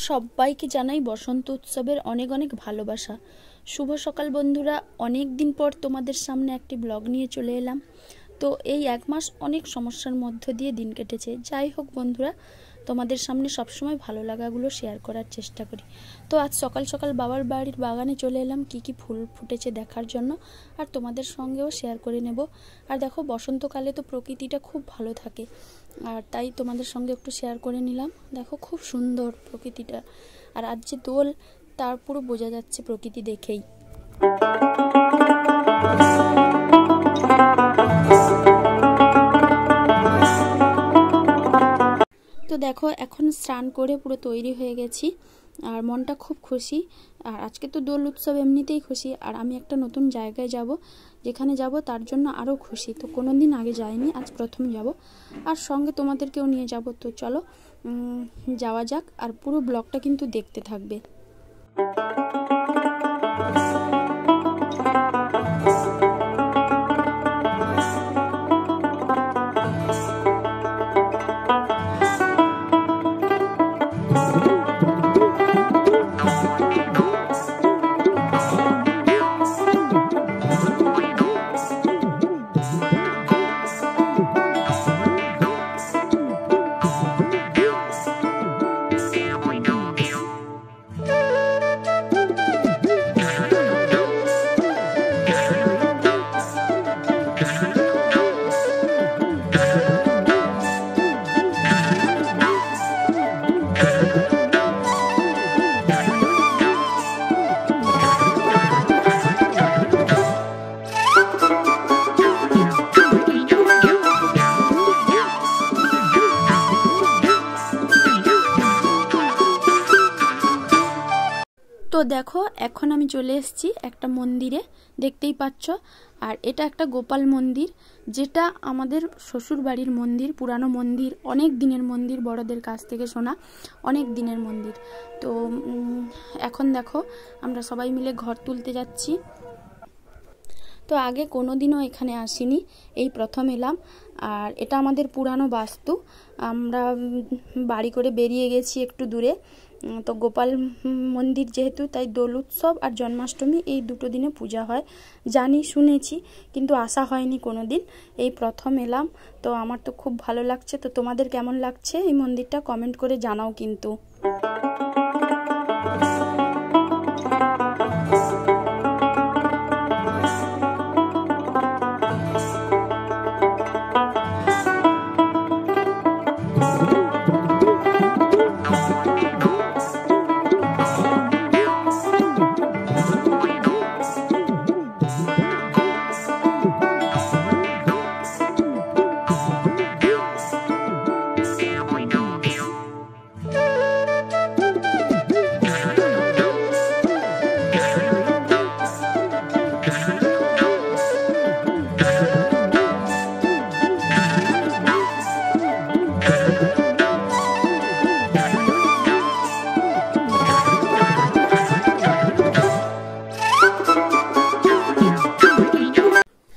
সবাইকে জানাই বসন্ত উৎসবের অনেক অনেক ভালোবাসা। শুভ সকাল বন্ধুরা, অনেক দিন পর তোমাদের সামনে একটি ব্লগ নিয়ে চলে এলাম। তো এই এক মাস অনেক সমস্যার মধ্য দিয়ে দিন কেটেছে। যাই হোক বন্ধুরা, তোমাদের সামনে সবসময় ভালো লাগাগুলো শেয়ার করার চেষ্টা করি। তো আজ সকাল সকাল বাবার বাড়ির বাগানে চলে এলাম কি কি ফুল ফুটেছে দেখার জন্য, আর তোমাদের সঙ্গেও শেয়ার করে নেব। আর দেখো, বসন্তকালে তো প্রকৃতিটা খুব ভালো থাকে, আর তাই তোমাদের সঙ্গে একটু শেয়ার করে নিলাম। দেখো খুব সুন্দর প্রকৃতিটা, আর আজ যে দোল তার পুরো বোঝা যাচ্ছে প্রকৃতি দেখেই। তো দেখো, এখন স্নান করে পুরো তৈরি হয়ে গেছি, আর মনটা খুব খুশি। আর আজকে তো দোল উৎসব, এমনিতেই খুশি। আর আমি একটা নতুন জায়গায় যাব, যেখানে যাব তার জন্য আরও খুশি। তো কোনো দিন আগে যাইনি, আজ প্রথম যাব, আর সঙ্গে তোমাদেরকেও নিয়ে যাব। তো চলো যাওয়া যাক, আর পুরো ব্লগটা কিন্তু দেখতে থাকবে। তো দেখো, এখন আমি চলে এসেছি একটা মন্দিরে, দেখতেই পাচ্ছ। আর এটা একটা গোপাল মন্দির, যেটা আমাদের শ্বশুর বাড়ির মন্দির, পুরানো মন্দির, অনেক দিনের মন্দির, বড়দের কাছ থেকে শোনা অনেক দিনের মন্দির। তো এখন দেখো, আমরা সবাই মিলে ঘর তুলতে যাচ্ছি। তো আগে কোনো দিনও এখানে আসিনি, এই প্রথম এলাম। আর এটা আমাদের পুরানো বাস্তু, আমরা বাড়ি করে বেরিয়ে গেছি একটু দূরে। তো গোপাল মন্দির যেহেতু, তাই দোল উৎসব আর জন্মাষ্টমী এই দুটো দিনে পূজা হয়, জানি, শুনেছি, কিন্তু আসা হয়নি কোনো দিন, এই প্রথম এলাম। তো আমার তো খুব ভালো লাগছে। তো তোমাদের কেমন লাগছে এই মন্দিরটা কমেন্ট করে জানাও কিন্তু।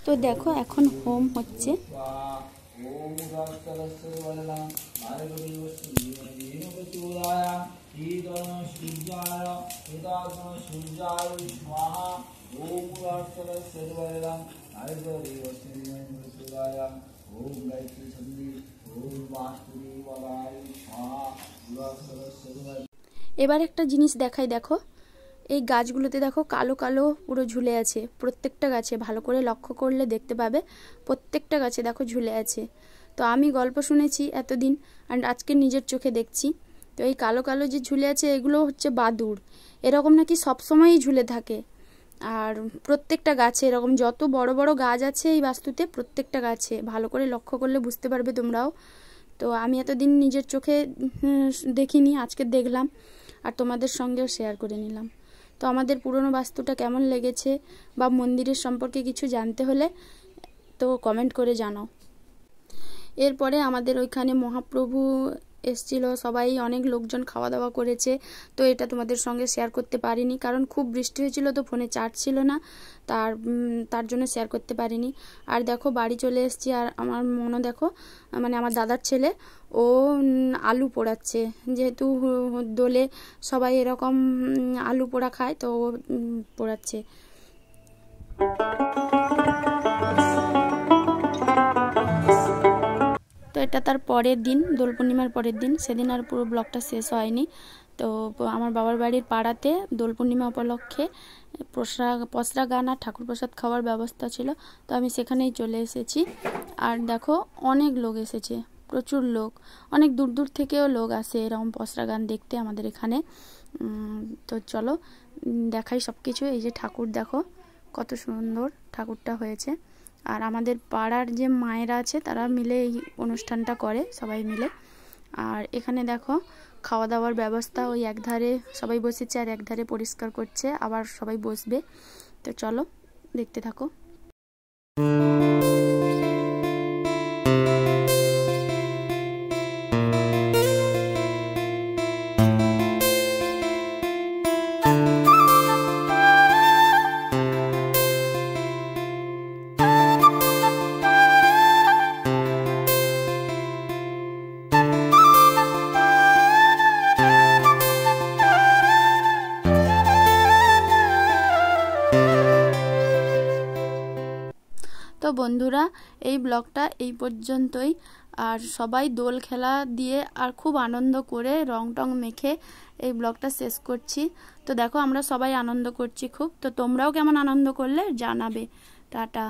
তো দেখো, এখন হোম হচ্ছে। এবার একটা জিনিস দেখাই, দেখো এই গাছগুলোতে দেখো কালো কালো পুরো ঝুলে আছে, প্রত্যেকটা গাছে ভালো করে লক্ষ্য করলে দেখতে পাবে, প্রত্যেকটা গাছে দেখো ঝুলে আছে। তো আমি গল্প শুনেছি এতদিন, আর আজকে নিজের চোখে দেখছি। তো এই কালো কালো যে ঝুলে আছে, এগুলো হচ্ছে বাদুড়, এরকম নাকি সবসময়ই ঝুলে থাকে। আর প্রত্যেকটা গাছে এরকম, যত বড় বড় গাছ আছে এই বাস্তুতে, প্রত্যেকটা গাছে ভালো করে লক্ষ্য করলে বুঝতে পারবে তোমরাও। তো আমি এতদিন নিজের চোখে দেখিনি, আজকে দেখলাম, আর তোমাদের সঙ্গেও শেয়ার করে নিলাম। তো আমাদের পুরনো বাস্তুটা কেমন লেগেছে, বা মন্দিরের সম্পর্কে কিছু জানতে হলে তো কমেন্ট করে জানাও। এরপরে আমাদের ওইখানে মহাপ্রভু এসেছিল, সবাই অনেক লোকজন খাওয়া দাওয়া করেছে। তো এটা তোমাদের সঙ্গে শেয়ার করতে পারিনি, কারণ খুব বৃষ্টি হয়েছিল, তো ফোনে চার্জ ছিল না, তার জন্য শেয়ার করতে পারিনি। আর দেখো বাড়ি চলে এসেছি, আর আমার মনে দেখো মানে আমার দাদার ছেলে ও আলু পোড়াচ্ছে, যেহেতু দোলে সবাই এরকম আলু পোড়া খায়, তো ও পোড়াচ্ছে। তো এটা তার পরের দিন, দোল পূর্ণিমার পরের দিন, সেদিন আর পুরো ব্লগটা শেষ হয়নি। তো আমার বাবার বাড়ির পাড়াতে দোল পূর্ণিমা উপলক্ষে পসরা গান আর ঠাকুর প্রসাদ খাওয়ার ব্যবস্থা ছিল, তো আমি সেখানেই চলে এসেছি। আর দেখো অনেক লোক এসেছে, প্রচুর লোক, অনেক দূর দূর থেকেও লোক আসে এরকম পসরা গান দেখতে আমাদের এখানে। তো চলো দেখাই সব কিছু। এই যে ঠাকুর দেখো কত সুন্দর ঠাকুরটা হয়েছে। আর আমাদের পাড়ার যে মায়েরা আছে তারা মিলে এই অনুষ্ঠানটা করে, সবাই মিলে। আর এখানে দেখো খাওয়া দাওয়ার ব্যবস্থা, ওই একধারে সবাই বসেছে আর একধারে পরিষ্কার করছে, আবার সবাই বসবে। তো চলো দেখতে থাকো। তো বন্ধুরা এই ব্লগটা এই পর্যন্তই। আর সবাই দোল খেলা দিয়ে আর খুব আনন্দ করে রং টং মেখে এই ব্লগটা শেষ করছি। তো দেখো আমরা সবাই আনন্দ করছি খুব, তো তোমরাও কেমন আনন্দ করলে জানাবে। টাটা।